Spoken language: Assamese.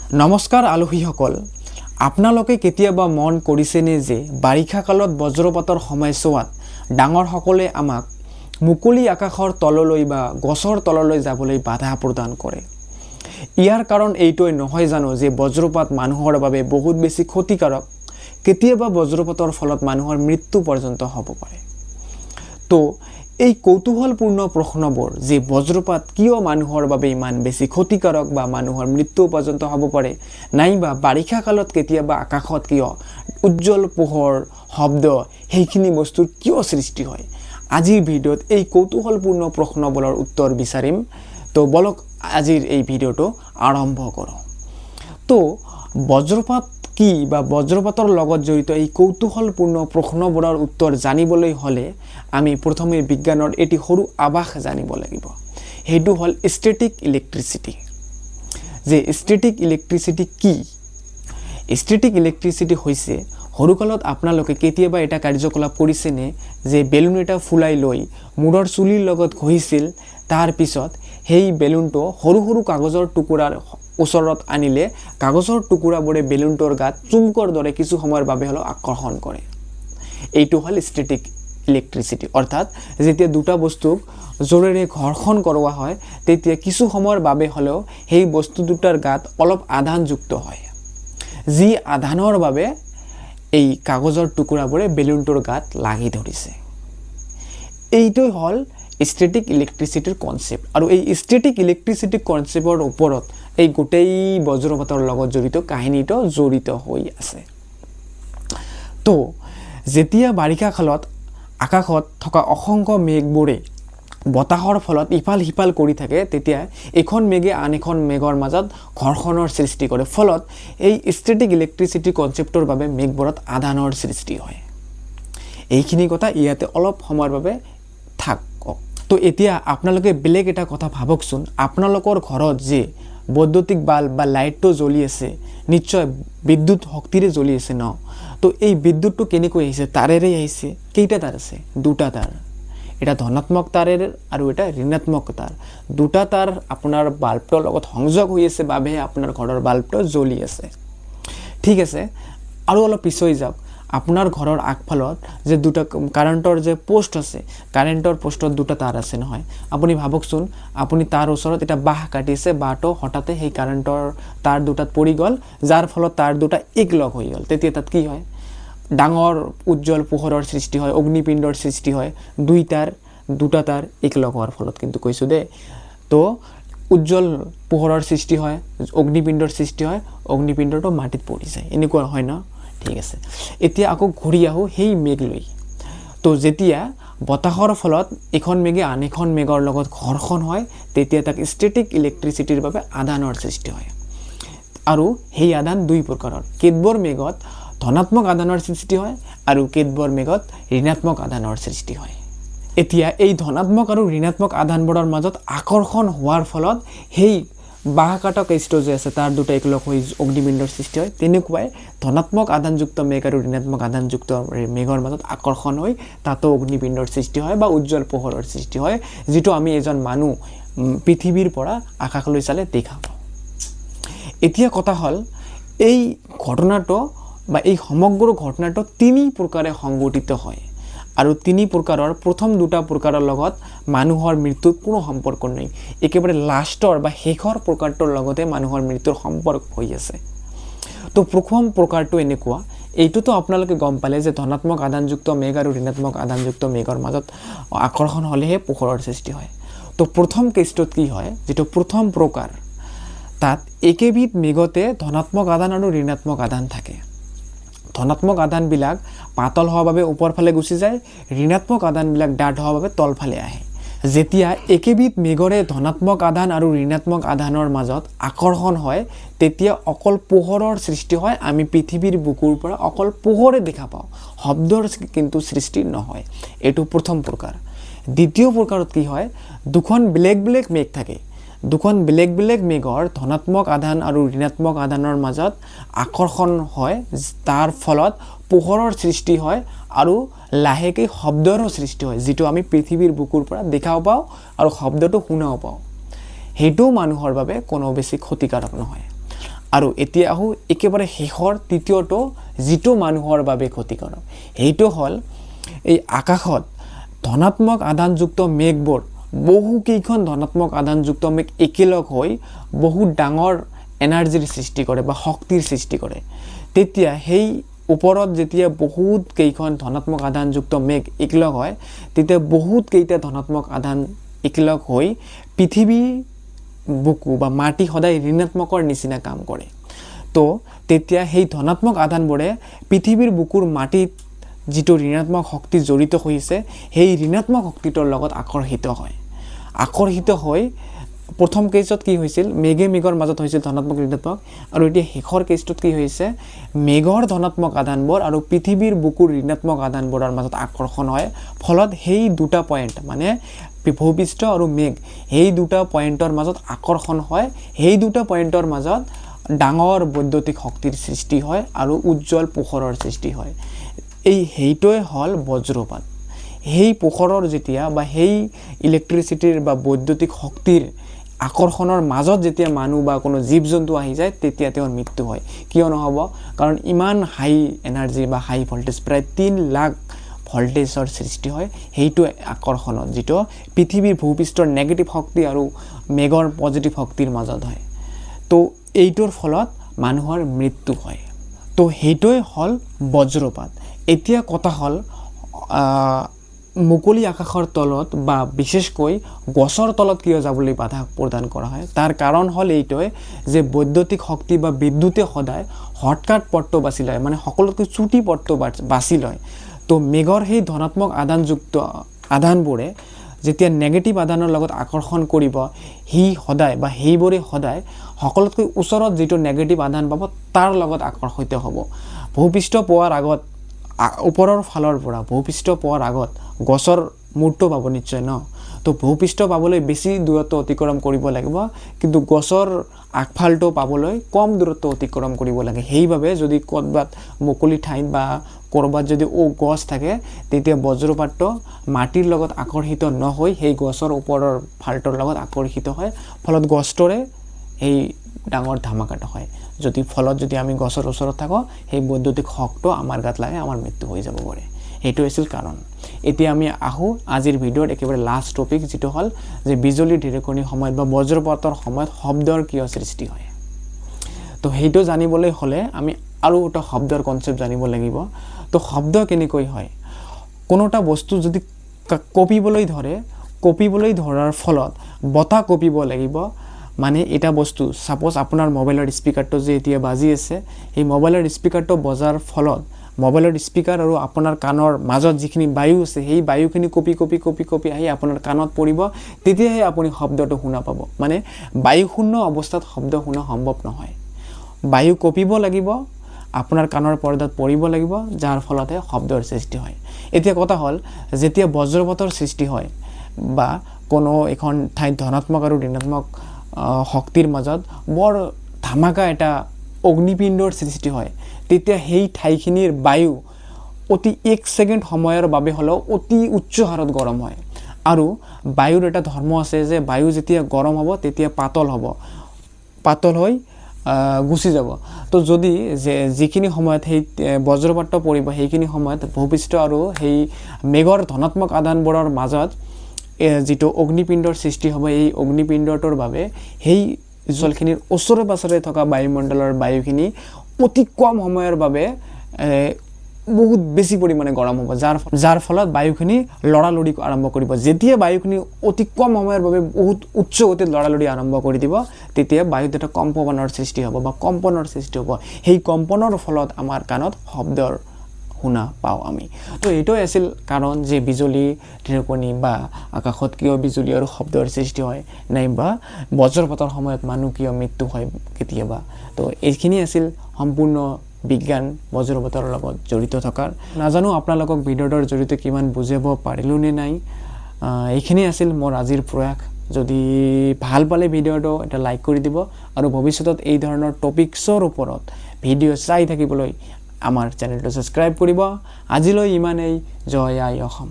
নমস্কাৰ আলহীসকল, আপোনালোকে কেতিয়াবা মন কৰিছেনে যে বাৰিষা কালত বজ্ৰপাতৰ সময়ছোৱাত ডাঙৰসকলে আমাক মুকলি আকাশৰ তললৈ বা গছৰ তললৈ যাবলৈ বাধা প্ৰদান কৰে। ইয়াৰ কাৰণ এইটোৱে নহয় জানো যে বজ্ৰপাত মানুহৰ বাবে বহুত বেছি ক্ষতিকাৰক, কেতিয়াবা বজ্ৰপাতৰ ফলত মানুহৰ মৃত্যু পৰ্যন্ত হ'ব পাৰে। তো এই কৌতূহলপূৰ্ণ প্ৰশ্নবোৰ যে বজ্ৰপাত কিয় মানুহৰ বাবে ইমান বেছি ক্ষতিকাৰক বা মানুহৰ মৃত্যু পৰ্যন্ত হ'ব পাৰে, নাইবা বাৰিষা কালত কেতিয়াবা আকাশত কিয় উজ্জ্বল পোহৰ শব্দ সেইখিনি বস্তুৰ কিয় সৃষ্টি হয়, আজিৰ ভিডিঅ'ত এই কৌতূহলপূৰ্ণ প্ৰশ্নবোৰৰ উত্তৰ বিচাৰিম। তো বলক আজিৰ এই ভিডিঅ'টো আৰম্ভ কৰোঁ। তো বজ্ৰপাত কি বা বজ্ৰপাতৰ লগত জড়িত এই কৌতূহলপূৰ্ণ প্ৰশ্নবোৰৰ উত্তৰ জানিবলৈ হ'লে আমি প্ৰথমে বিজ্ঞানৰ এটি সৰু আভাস জানিব লাগিব। সেইটো হ'ল ষ্টেটিক ইলেক্ট্ৰিচিটি। যে ষ্টেটিক ইলেক্ট্ৰিচিটি কি? ষ্টেটিক ইলেক্ট্ৰিচিটি হৈছে সৰুকালত আপোনালোকে কেতিয়াবা এটা কাৰ্যকলাপ কৰিছেনে যে বেলুন এটা ফুলাই লৈ মূৰৰ চুলিৰ লগত ঘঁহিছিল, তাৰ পিছত সেই বেলুনটো সৰু সৰু কাগজৰ টুকুৰাৰ ওচৰত আনিলে কাগজৰ টুকুৰাবোৰে বেলুনটোৰ গাত চুমকৰ দৰে কিছু সময়ৰ বাবে হ'লেও আকৰ্ষণ কৰে। এইটো হ'ল ষ্টেটিক ইলেক্ট্ৰিচিটি। অৰ্থাৎ যেতিয়া দুটা বস্তুক জোৰেৰে ঘৰ্ষণ কৰোৱা হয় তেতিয়া কিছু সময়ৰ বাবে হ'লেও সেই বস্তু দুটাৰ গাত অলপ আধানযুক্ত হয়, যি আধানৰ বাবে এই কাগজৰ টুকুৰাবোৰে বেলুনটোৰ গাত লাগি ধৰিছে। এইটোই হ'ল ষ্টেটিক ইলেক্ট্ৰিচিটিৰ কনচেপ্ট। আৰু এই ষ্টেটিক ইলেক্ট্ৰিচিটি কনচেপ্টৰ ওপৰত এই গোটেই বজ্ৰপাতৰ লগত জড়িত কাহিনীটো জড়িত হৈ আছে। তো যেতিয়া বাৰিষা কালত আকাশত থকা অসংখ্য মেঘবোৰে বতাহৰ ফলত ইফাল সিফাল কৰি থাকে, তেতিয়া এখন মেঘে আন এখন মেঘৰ মাজত ঘৰ্ষণৰ সৃষ্টি কৰে। ফলত এই ষ্টেটিক ইলেক্ট্ৰিচিটি কনচেপ্টৰ বাবে মেঘবোৰত আধানৰ সৃষ্টি হয়। এইখিনি কথা ইয়াতে অলপ সময়ৰ বাবে থাকক। তো এতিয়া আপোনালোকে বেলেগ এটা কথা ভাবকচোন, আপোনালোকৰ ঘৰত যে বৈদ্যুতিক বাল্ব বা লাইটটো জ্বলি আছে, নিশ্চয় বিদ্যুৎ শক্তিৰে জ্বলি আছে ন? তো এই বিদ্যুৎটো কেনেকৈ আহিছে? তাৰেৰে আহিছে। কেইটা তাৰ আছে? দুটা তাৰ। এটা ধনাত্মক তাৰেৰ আৰু এটা ঋণাত্মক তাৰ। দুটা তাৰ আপোনাৰ বাল্বটোৰ লগত সংযোগ হৈ আছে বাবে আপোনাৰ ঘৰৰ বাল্বটো জ্বলি আছে। ঠিক আছে, আৰু অলপ পিছুৱাই যাওক। আপোনাৰ ঘৰৰ আগফালত যে দুটা কাৰেণ্টৰ যে পোষ্ট আছে, কাৰেণ্টৰ পোষ্টত দুটা তাৰ আছে নহয়? আপুনি ভাবকচোন, আপুনি তাৰ ওচৰত এটা বাঁহ কাটিছে, বাঁহটো হঠাতে সেই কাৰেণ্টৰ তাৰ দুটাত পৰি গ'ল, যাৰ ফলত তাৰ দুটা একলগ হৈ গ'ল। তেতিয়া তাত কি হয়? ডাঙৰ উজ্জ্বল পোহৰৰ সৃষ্টি হয়, অগ্নিপিণ্ডৰ সৃষ্টি হয়। দুটা তাৰ একলগ হোৱাৰ ফলত কিন্তু কৈছোঁ দেই। তো উজ্জ্বল পোহৰৰ সৃষ্টি হয়, অগ্নিপিণ্ডৰ সৃষ্টি হয়, অগ্নিপিণ্ডটো মাটিত পৰি যায়। এনেকুৱা হয় ন? ঠিক আছে, এতিয়া আকৌ ঘূৰি আহোঁ সেই মেঘ লৈ। তো যেতিয়া বতাহৰ ফলত এখন মেঘে আন এখন মেঘৰ লগত ঘৰ্ষণ হয়, তেতিয়া তাক ষ্টেটিক ইলেক্ট্ৰিচিটিৰ বাবে আধানৰ সৃষ্টি হয়। আৰু সেই আধান দুই প্ৰকাৰৰ। কেতবোৰ মেঘত ধনাত্মক আধানৰ সৃষ্টি হয় আৰু কেতবোৰ মেঘত ঋণাত্মক আধানৰ সৃষ্টি হয়। এতিয়া এই ধনাত্মক আৰু ঋণাত্মক আধানবোৰৰ মাজত আকৰ্ষণ হোৱাৰ ফলত সেই বাঁহ কাটা কেছটো যে আছে তাৰ দুটা একলগ হৈ অগ্নিপিণ্ডৰ সৃষ্টি হয়। তেনেকুৱাই ধনাত্মক আধানযুক্ত মেঘ আৰু ঋণাত্মক আধানযুক্ত মেঘৰ মাজত আকৰ্ষণ হৈ তাতো অগ্নিপিণ্ডৰ সৃষ্টি হয় বা উজ্জ্বল পোহৰৰ সৃষ্টি হয়, যিটো আমি এজন মানুহ পৃথিৱীৰ পৰা আকাশলৈ চালে দেখা পাওঁ। এতিয়া কথা হ'ল, এই ঘটনাটো বা এই সমগ্ৰ ঘটনাটো তিনি প্ৰকাৰে সংঘটিত হয়। আৰু তিনি প্ৰকাৰৰ প্ৰথম দুটা প্ৰকাৰৰ লগত মানুহৰ মৃত্যুৰ কোনো সম্পৰ্ক নাই। একেবাৰে লাষ্টৰ বা শেষৰ প্ৰকাৰটোৰ লগতে মানুহৰ মৃত্যুৰ সম্পৰ্ক হৈ আছে। তো প্ৰথম প্ৰকাৰটো এনেকুৱা, এইটোতো আপোনালোকে গম পালে যে ধনাত্মক আধানযুক্ত মেঘ আৰু ঋণাত্মক আধানযুক্ত মেঘৰ মাজত আকৰ্ষণ হ'লেহে পোহৰৰ সৃষ্টি হয়। তো প্ৰথম কেছটোত কি হয়, যিটো প্ৰথম প্ৰকাৰ, তাত একেবিধ মেঘতে ধনাত্মক আধান আৰু ঋণাত্মক আধান থাকে। ধনাত্মক আধানবিলাক পাতল হোৱাৰ বাবে ওপৰ ফালে গুচি যায়, ঋণাত্মক আধানবিলাক ডাঠ হোৱাৰ বাবে তলফালে আহে। যেতিয়া একেবিধ মেঘৰে ধনাত্মক আধান আৰু ঋণাত্মক আধানৰ মাজত আকৰ্ষণ হয়, তেতিয়া অকল পোহৰৰ সৃষ্টি হয়। আমি পৃথিৱীৰ বুকুৰ পৰা অকল পোহৰে দেখা পাওঁ, শব্দৰ কিন্তু সৃষ্টি নহয়। এইটো প্ৰথম প্ৰকাৰ। দ্বিতীয় প্ৰকাৰত কি হয়, দুখন বেলেগ বেলেগ মেঘ থাকে। দুখন বেলেগ বেলেগ মেঘৰ ধনাত্মক আধান আৰু ঋণাত্মক আধানৰ মাজত আকৰ্ষণ হয়, তাৰ ফলত পোহৰৰ সৃষ্টি হয় আৰু লাহেকৈ শব্দৰো সৃষ্টি হয়, যিটো আমি পৃথিৱীৰ বুকুৰ পৰা দেখাও পাওঁ আৰু শব্দটো শুনাও পাওঁ। সেইটোও মানুহৰ বাবে কোনো বেছি ক্ষতিকাৰক নহয়। আৰু এতিয়া আহো একেবাৰে শেষৰ তৃতীয়টো যিটো মানুহৰ বাবে ক্ষতিকাৰক সেইটো হ'ল এই আকাশত ধনাত্মক আধানযুক্ত মেঘবোৰ বহুকেইখন ধনাত্মক আধানযুক্ত মেঘ একেলগ হৈ বহুত ডাঙৰ এনাৰ্জিৰ সৃষ্টি কৰে বা শক্তিৰ সৃষ্টি কৰে তেতিয়া সেই ওপৰত যেতিয়া বহুত কেইখন ধনাত্মক আধানযুক্ত মেঘ একেলগ হয় তেতিয়া বহুত কেইটা ধনাত্মক আধান একেলগ হৈ পৃথিৱী বুকু বা মাটি সদায় ঋণাত্মকৰ নিচিনা কাম কৰে তো তেতিয়া সেই ধনাত্মক আধানবোৰে পৃথিৱীৰ বুকুৰ মাটিত যিটো ঋণাত্মক শক্তি জড়িত হৈছে সেই ঋণাত্মক শক্তিটোৰ লগত আকৰ্ষিত হৈ প্ৰথম কেছত কি হৈছিল মেঘৰ মাজত হৈছিল ধনাত্মক ঋণাত্মক আৰু এতিয়া শেষৰ কেছটোত কি হৈছে মেঘৰ ধনাত্মক আধানবোৰ আৰু পৃথিৱীৰ বুকুৰ ঋণাত্মক আধানবোৰৰ মাজত আকৰ্ষণ হয় ফলত সেই দুটা পইণ্ট মানে ভূপৃষ্ঠ আৰু মেঘ সেই দুটা পইণ্টৰ মাজত আকৰ্ষণ হয় সেই দুটা পইণ্টৰ মাজত ডাঙৰ বৈদ্যুতিক শক্তিৰ সৃষ্টি হয় আৰু উজ্জ্বল পোহৰৰ সৃষ্টি হয় সেইটোৱে হ'ল বজ্ৰপাত সেই পোহৰৰ যেতিয়া বা সেই ইলেক্ট্ৰিচিটিৰ বা বৈদ্যুতিক শক্তিৰ আকৰ্ষণৰ মাজত যেতিয়া মানুহ বা কোনো জীৱ জন্তু আহি যায় তেতিয়া তেওঁৰ মৃত্যু হয় কিয় নহ'ব কাৰণ ইমান হাই এনাৰ্জি বা হাই ভল্টেজ প্ৰায় 3 লাখ ভল্টেজৰ সৃষ্টি হয় সেইটো আকৰ্ষণত যেটো পৃথিৱীৰ ভূপৃষ্ঠৰ নেগেটিভ শক্তি আৰু মেঘৰ পজিটিভ শক্তিৰ মাজত হয় তো এইটোৰ ফলত মানুহৰ মৃত্যু হয় তো সেইটোৱে হ'ল বজ্ৰপাত এতিয়া কথা হ'ল মুকলি আকাশৰ তলত বা বিশেষকৈ গছৰ তলত কিয় যাবলৈ বাধা প্ৰদান কৰা হয় তাৰ কাৰণ হ'ল এইটোৱে যে বৈদ্যুতিক শক্তি বা বিদ্যুতে সদায় হটকাট পথটো বাছি লয় মানে সকলোতকৈ চুটি পথটো বাছি লয় তো মেঘৰ সেই ধনাত্মক আধানবোৰে যেতিয়া নেগেটিভ আধানৰ লগত আকৰ্ষণ কৰিব সেইবোৰে সদায় সকলোতকৈ ওচৰত যিটো নেগেটিভ আধান পাব তাৰ লগত আকৰ্ষিত হ'ব ভূপৃষ্ঠ পোৱাৰ আগত ওপৰৰ ফালৰ পৰা ভূপৃষ্ঠ পোৱাৰ আগত গছৰ মূৰটো পাব নিশ্চয় ন তো ভূপৃষ্ঠ পাবলৈ বেছি দূৰত্ব অতিক্ৰম কৰিব লাগিব কিন্তু গছৰ আগফালটো পাবলৈ কম দূৰত্ব অতিক্ৰম কৰিব লাগে সেইভাৱে যদি ক'ৰবাত মুকলি ঠাইত বা ক'ৰবাত যদি গছ থাকে তেতিয়া বজ্ৰপাতটো মাটিৰ লগত আকৰ্ষিত নহয় সেই গছৰ ওপৰৰ ফালটোৰ লগত আকৰ্ষিত হয় ফলত গছটোৰে এই ডাঙৰ ধামাকাটো হয় যদি আমি গছৰ ওচৰত থাকো সেই বৈদ্যুতিক শক্তি আমাৰ গাত লাগে আমাৰ মৃত্যু হৈ যাব পাৰে এইটো আছিল কাৰণ এতিয়া আমি আহো আজিৰ ভিডিঅ'ত একেবাৰে লাষ্ট টপিক যেটো হ'ল যে বিজুলী ঢেৰেকণিৰ সময়ত বা বজ্ৰপাতৰ সময়ত শব্দৰ কিয় সৃষ্টি হয় তো সেইটো জানিবলৈ হলে আমি আৰু এটা শব্দৰ কনসেপ্ট জানিব লাগিব তো শব্দ কেনেকৈ হয় কোনোটা বস্তু যদি কপিবলৈ ধৰাৰ ফলত বতাহ কপিব লাগিব মানে এটা বস্তু সাপোজ আপোনাৰ মোবাইলৰ স্পিকাৰটো যে এতিয়া বাজি আছে এই মোবাইলৰ স্পিকাৰটো বজাৰ ফলত মোবাইলৰ স্পিকাৰ আৰু আপোনাৰ কাণৰ মাজত যিখিনি বায়ু আছে সেই বায়ুখিনি কপি আহি আপোনাৰ কাণত পৰিব তেতিয়াহে আপুনি শব্দটো শুনা পাব মানে বায়ু শূন্য অৱস্থাত শব্দ শুনা সম্ভৱ নহয় বায়ু কপিব লাগিব আপোনাৰ কাণৰ পৰ্দাত পৰিব লাগিব যাৰ ফলতে শব্দৰ সৃষ্টি হয় এতিয়া কথা হ'ল যেতিয়া বজ্ৰপাতৰ সৃষ্টি হয় বা কোনো এখন ঠাইত ধনাত্মক আৰু ঋণাত্মক শক্তিৰ মাজত বৰ ধামাকা এটা অগ্নিপিণ্ডৰ সৃষ্টি হয় তেতিয়া সেই ঠাইখিনিৰ বায়ু অতি 1 সেকেন্ড সময়ৰ বাবে হলো অতি উচ্চ হাৰত গৰম হয় আৰু বায়ুৰ এটা ধৰ্ম আছে যে বায়ু যেতিয়া গৰম হ'ব তেতিয়া পাতল হৈ গুছি যাব তো যদি যিখিনি সময়ত সেই বজ্ৰপাত পৰিব সেইখিনি সময়ত ভূপৃষ্ঠ আৰু সেই মেঘৰ ধনাত্মক আধানবোৰৰ মাজত যেটো অগ্নিপিণ্ডৰ সৃষ্টি হ'ব এই অগ্নিপিণ্ডটোৰ বাবে সেই জলখিনিৰ ওচৰে পাছৰে থকা বায়ুমণ্ডলৰ বায়ুখিনি অতি কম সময়ৰ বাবে বহুত বেছি পৰিমাণে গৰম হ'ব যাৰ ফলত বায়ুখিনি লৰালৰি আৰম্ভ কৰিব যেতিয়া বায়ুখিনি অতি কম সময়ৰ বাবে বহুত উচ্চ গতিত লৰালৰি আৰম্ভ কৰি দিব তেতিয়া বায়ুত এটা কম্পনৰ সৃষ্টি হ'ব বা কম্পনৰ সৃষ্টি হ'ব সেই কম্পনৰ ফলত আমাৰ কাণত শব্দৰ শুনা পাওঁ আমি তো এইটোই আছিল কাৰণ যে বিজুলী ঢেৰেকণি বা আকাশত কিয় বিজুলী আৰু শব্দৰ সৃষ্টি হয় নাইবা বজ্ৰপাতৰ সময়ত মানুহ কিয় মৃত্যু হয় কেতিয়াবা তো এইখিনি আছিল সম্পূৰ্ণ বিজ্ঞান বজ্ৰপাতৰ লগত জড়িত থকাৰ নাজানো আপোনালোকক ভিডিঅ'ৰ জৰিয়তে কিমান বুজাব পাৰিলো নে নাই এইখিনি আছিল মোৰ আজিৰ প্ৰয়াস যদি ভাল পালে ভিডিঅ'টো এটা লাইক কৰি দিব আৰু ভৱিষ্যতত এই ধৰণৰ টপিকছৰ ওপৰত ভিডিঅ' চাই থাকিবলৈ আমাৰ চেনেলটো সাবস্ক্ৰাইব কৰিব আজিলৈ ইমানেই জয় আই অসম